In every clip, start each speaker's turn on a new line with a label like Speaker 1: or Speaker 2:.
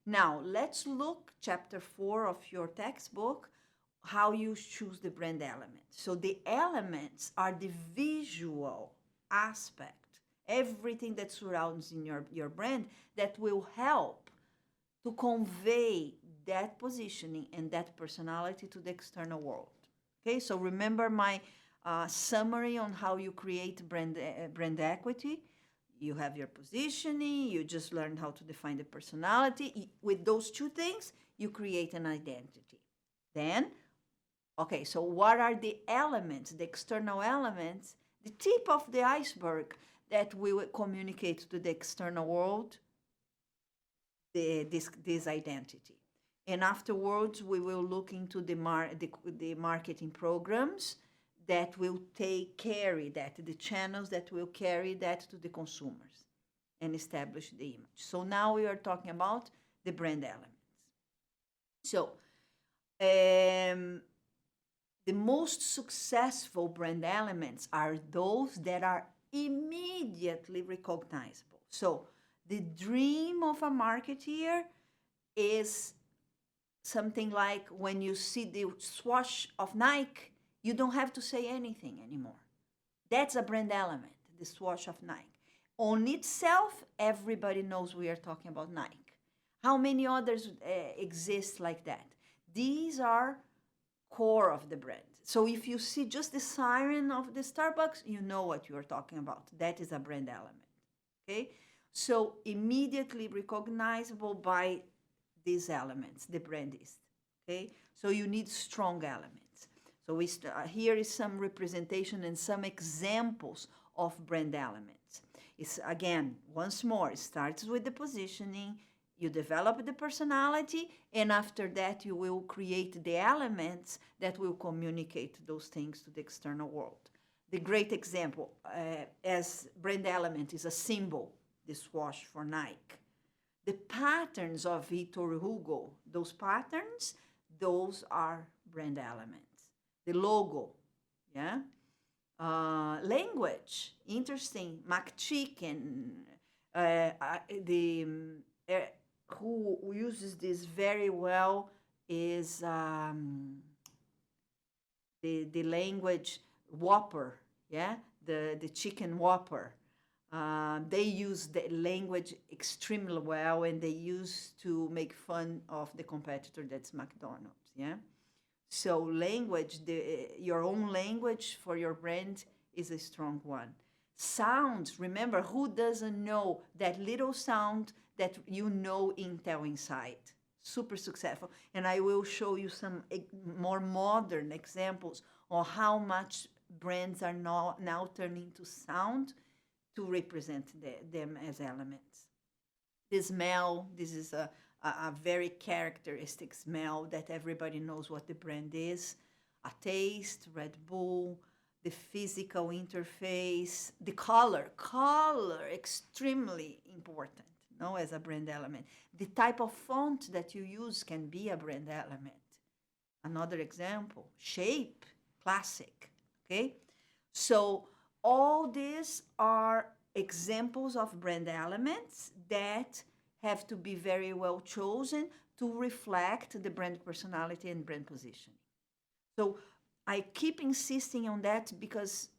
Speaker 1: Now, let's look chapter 4 of your textbook, how you choose the brand elements. So the elements are the visual aspect, everything that surrounds in your brand that will help to convey that positioning and that personality to the external world. Okay, so remember my summary on how you create brand equity. You have your positioning, you just learned how to define the personality. With those two things, you create an identity. Then, okay, so what are the elements, the external elements, the tip of the iceberg that will communicate to the external world this identity? And afterwards, we will look into the marketing programs that will carry that, the channels that will carry that to the consumers and establish the image. So now we are talking about the brand elements. So the most successful brand elements are those that are immediately recognizable. So the dream of a marketeer is something like when you see the swoosh of Nike, you don't have to say anything anymore. That's a brand element, the swoosh of Nike. On itself, everybody knows we are talking about Nike. How many others exist like that? These are core of the brand. So if you see just the siren of the Starbucks, you know what you are talking about. That is a brand element. Okay? So immediately recognizable by these elements, the brand is. Okay? So you need strong elements. So here is some representation and some examples of brand elements. It's again, once more, it starts with the positioning, you develop the personality, and after that you will create the elements that will communicate those things to the external world. The great example as brand element is a symbol, the swoosh for Nike. The patterns of Victor Hugo, those patterns, those are brand elements. The logo, yeah? Language, interesting. McChicken, who uses this very well is the language Whopper, yeah? The chicken Whopper. They use the language extremely well, and they used to make fun of the competitor that's McDonald's, yeah? So language, your own language for your brand is a strong one. Sounds, remember, who doesn't know that little sound that you know Intel inside? Super successful. And I will show you some more modern examples of how much brands are now turning to sound to represent them as elements. The smell, this is a very characteristic smell that everybody knows what the brand is. A taste, Red Bull, the physical interface, the color, extremely important, no, as a brand element. The type of font that you use can be a brand element. Another example, shape, classic, okay? So all these are examples of brand elements that have to be very well chosen to reflect the brand personality and brand positioning. So I keep insisting on that because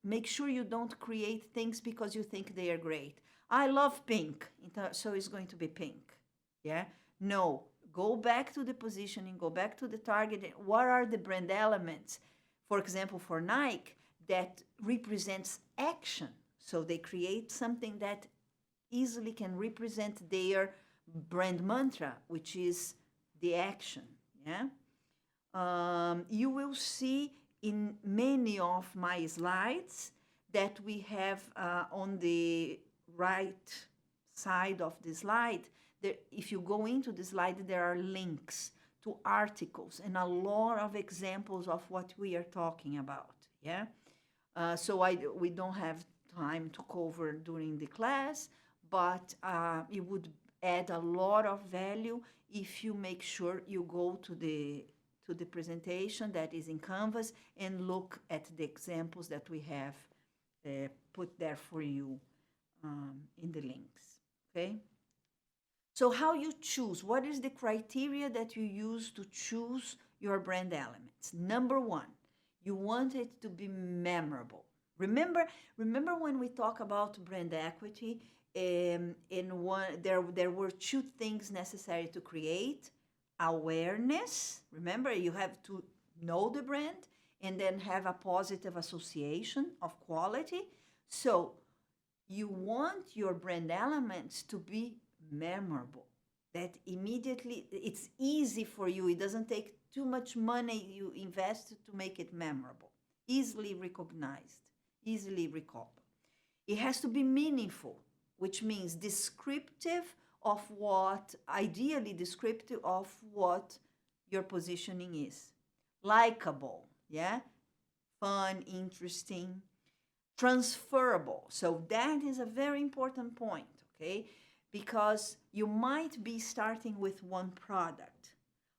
Speaker 1: make sure you don't create things because you think they are great. I love pink, so it's going to be pink. Yeah? No, go back to the positioning, go back to the target. What are the brand elements? For example, for Nike, that represents action. So they create something that easily can represent their brand mantra, which is the action. Yeah. You will see in many of my slides that we have on the right side of the slide, if you go into the slide, there are links to articles and a lot of examples of what we are talking about. Yeah. So we don't have time to cover during the class, but it would add a lot of value if you make sure you go to the presentation that is in Canvas and look at the examples that we have put there for you in the links, okay? So how you choose? What is the criteria that you use to choose your brand elements? Number one, you want it to be memorable. Remember, remember when we talk about brand equity, in one there were two things necessary to create: awareness. Remember, you have to know the brand and then have a positive association of quality. So you want your brand elements to be memorable, that immediately it's easy for you, it doesn't take too much money you invest to make it memorable, easily recognized, easily recalled. It has to be meaningful, which means descriptive of what, ideally descriptive of what your positioning is. Likeable, yeah, fun, interesting, transferable. So that is a very important point, okay? Because you might be starting with one product,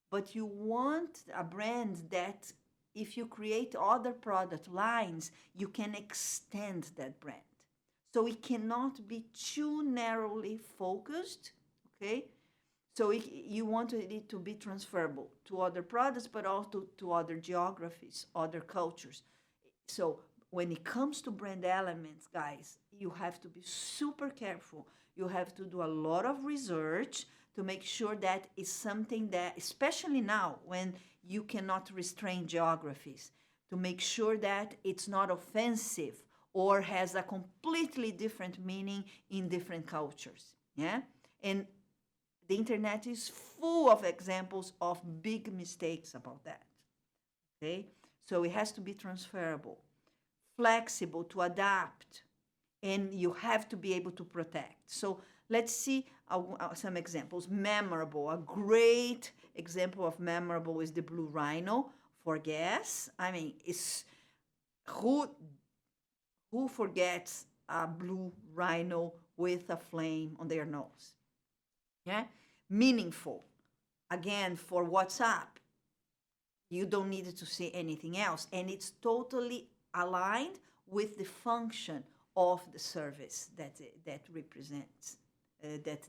Speaker 1: but you want a brand that if you create other product lines, you can extend that brand. So it cannot be too narrowly focused, okay? So you want it to be transferable to other products, but also to other geographies, other cultures. So when it comes to brand elements, guys, you have to be super careful. You have to do a lot of research to make sure that it's something that, especially now when you cannot restrain geographies, to make sure that it's not offensive or has a completely different meaning in different cultures. Yeah? And the internet is full of examples of big mistakes about that. Okay? So it has to be transferable, flexible to adapt, and you have to be able to protect. So let's see some examples. Memorable. A great example of memorable is the blue rhino for gas. I mean, it's who forgets a blue rhino with a flame on their nose? Yeah? Meaningful. Again, for WhatsApp, you don't need to say anything else. And it's totally aligned with the function of the service that represents, that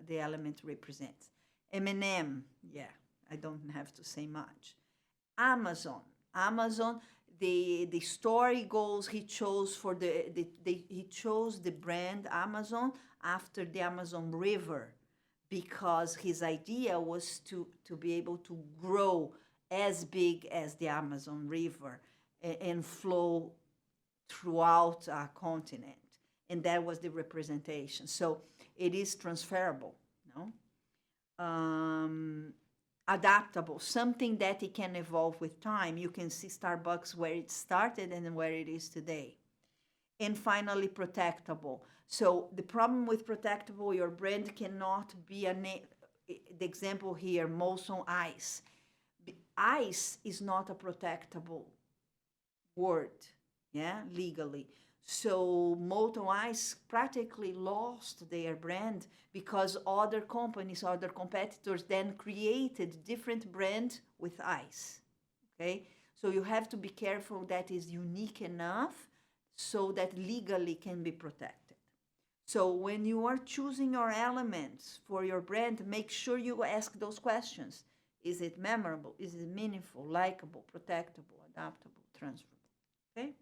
Speaker 1: the element represents. M&M, yeah, I don't have to say much. Amazon. Amazon, the story goes, he chose he chose the brand Amazon after the Amazon River, because his idea was to be able to grow as big as the Amazon River and flow throughout a continent. And that was the representation. So it is transferable, no? Adaptable, something that it can evolve with time. You can see Starbucks where it started and where it is today. And finally, protectable. So the problem with protectable, your brand cannot be the example here, Molson Ice. Ice is not a protectable word, yeah, legally. So Molton Ice practically lost their brand because other companies, other competitors then created different brand with ice, okay? So you have to be careful that is unique enough so that legally can be protected. So when you are choosing your elements for your brand, make sure you ask those questions. Is it memorable? Is it meaningful, likable, protectable, adaptable, transferable? Okay?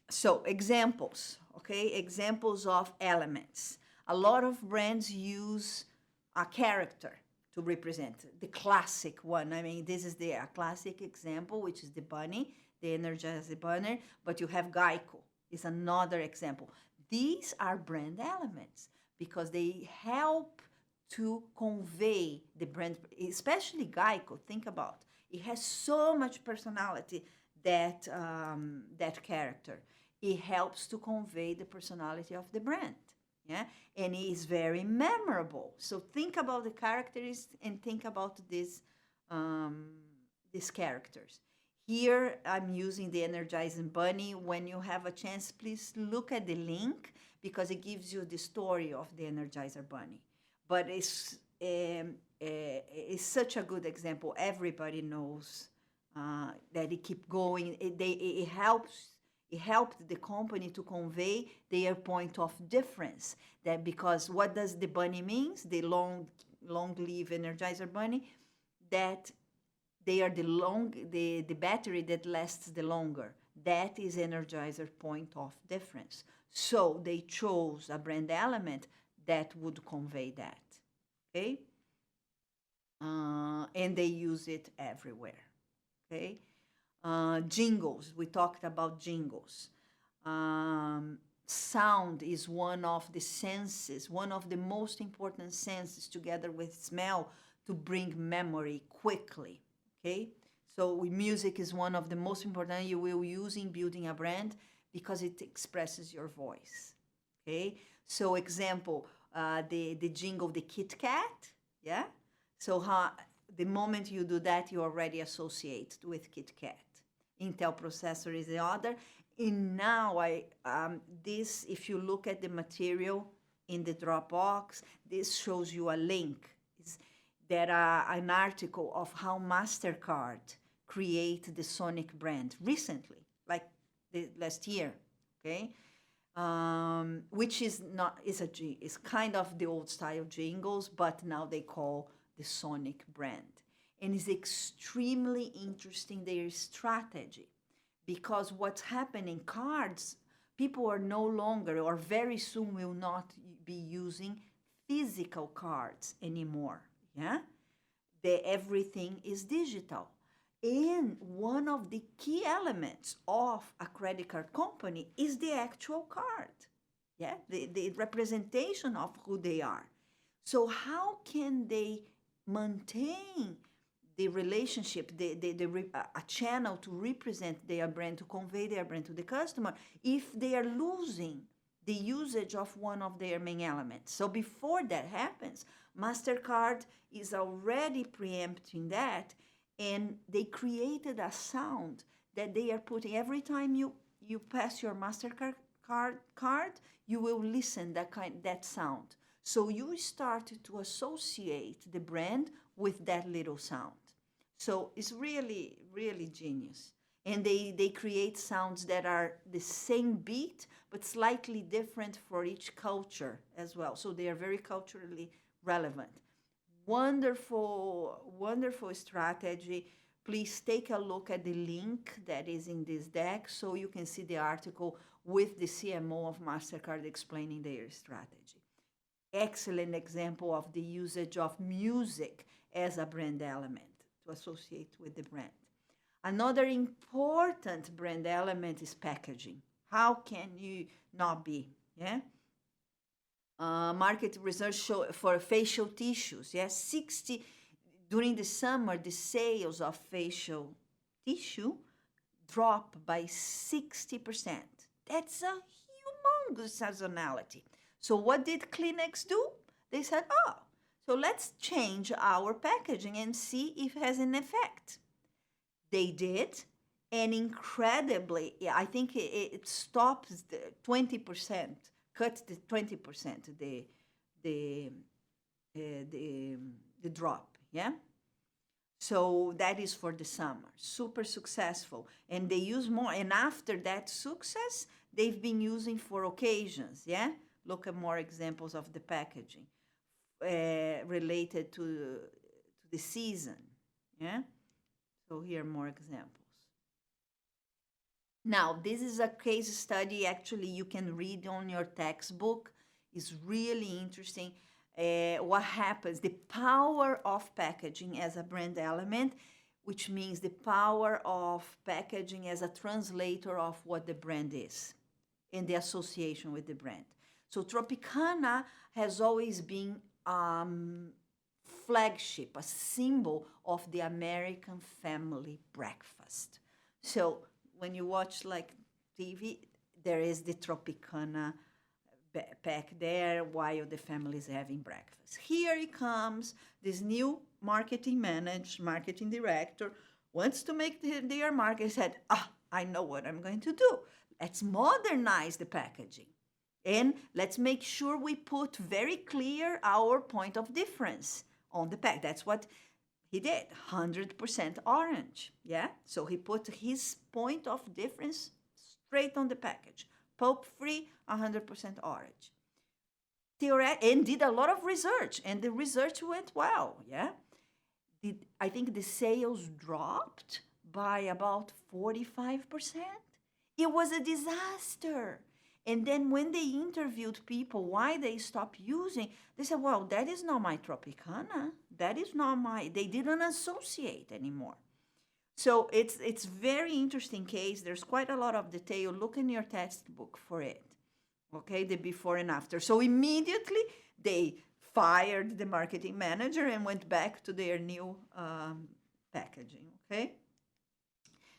Speaker 1: So examples, okay? Examples of elements. A lot of brands use a character to represent the classic one. I mean, this is the classic example, which is the bunny, the Energizer Bunny, but you have Geico is another example. These are brand elements because they help to convey the brand, especially Geico. Think about it has so much personality, that that character. It helps to convey the personality of the brand, yeah, and it is very memorable. So think about the characters and think about these characters. Here I'm using the Energizing Bunny. When you have a chance, please look at the link because it gives you the story of the Energizer Bunny. But it's such a good example. Everybody knows that it keep going. It helped the company to convey their point of difference. That because what does the bunny means? The long live Energizer bunny, that they are the battery that lasts the longer. That is Energizer point of difference. So they chose a brand element that would convey that. Okay, and they use it everywhere. Okay, jingles. We talked about jingles. Sound is one of the senses, one of the most important senses, together with smell, to bring memory quickly. Okay, so music is one of the most important you will use in building a brand because it expresses your voice. Okay, so example, the jingle, the Kit Kat, yeah. So the moment you do that, you already associate with Kit Kat. Intel processor is the other. And now this, if you look at the material in the Dropbox, this shows you a link. There are an article of how MasterCard create the Sonic brand recently, like the last year, okay? Which is kind of the old style jingles, but now they call the Sonic brand. And it's extremely interesting, their strategy, because what's happening, cards, people are no longer, or very soon will not be using physical cards anymore, yeah? Everything is digital. And one of the key elements of a credit card company is the actual card, yeah? The representation of who they are. So how can they maintain the relationship, a channel to represent their brand, to convey their brand to the customer, if they are losing the usage of one of their main elements? So before that happens, MasterCard is already preempting that, and they created a sound that they are putting every time you pass your MasterCard card, you will listen that sound. So you start to associate the brand with that little sound. So it's really, really genius. And they create sounds that are the same beat, but slightly different for each culture as well. So they are very culturally relevant. Wonderful, wonderful strategy. Please take a look at the link that is in this deck so you can see the article with the CMO of MasterCard explaining their strategy. Excellent example of the usage of music as a brand element to associate with the brand. Another important brand element is packaging. How can you not be? Yeah. Market research show for facial tissues. Yes, 60 during the summer, the sales of facial tissue drop by 60%. That's a humongous seasonality. So what did Kleenex do? They said, so let's change our packaging and see if it has an effect. They did, and incredibly, I think it stops the 20%, cut the 20%, the drop, yeah? So that is for the summer, super successful. And they use more, and after that success, they've been using for occasions, yeah? Look at more examples of the packaging related to the season, yeah? So here are more examples. Now, this is a case study, actually, you can read on your textbook. It's really interesting. What happens, the power of packaging as a brand element, which means the power of packaging as a translator of what the brand is and the association with the brand. So Tropicana has always been flagship, a symbol of the American family breakfast. So when you watch like TV, there is the Tropicana pack there while the family is having breakfast. Here it comes, this new marketing director wants to make their market, said, I know what I'm going to do. Let's modernize the packaging. And let's make sure we put very clear our point of difference on the pack. That's what he did, 100% orange, yeah? So he put his point of difference straight on the package. Pulp-free, 100% orange. And did a lot of research, and the research went well, yeah? I think the sales dropped by about 45%. It was a disaster. And then when they interviewed people why they stopped using, they said, well, that is not my Tropicana. That is not my, they didn't associate anymore. So it's very interesting case. There's quite a lot of detail. Look in your textbook for it. Okay, the before and after. So immediately they fired the marketing manager and went back to their new packaging. Okay.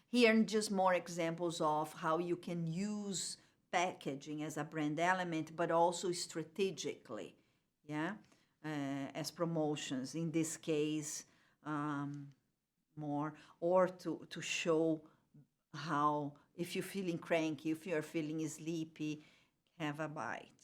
Speaker 1: Here are just more examples of how you can use packaging as a brand element, but also strategically, yeah, as promotions. In this case, more, or to show how if you're feeling cranky, if you're feeling sleepy, have a bite.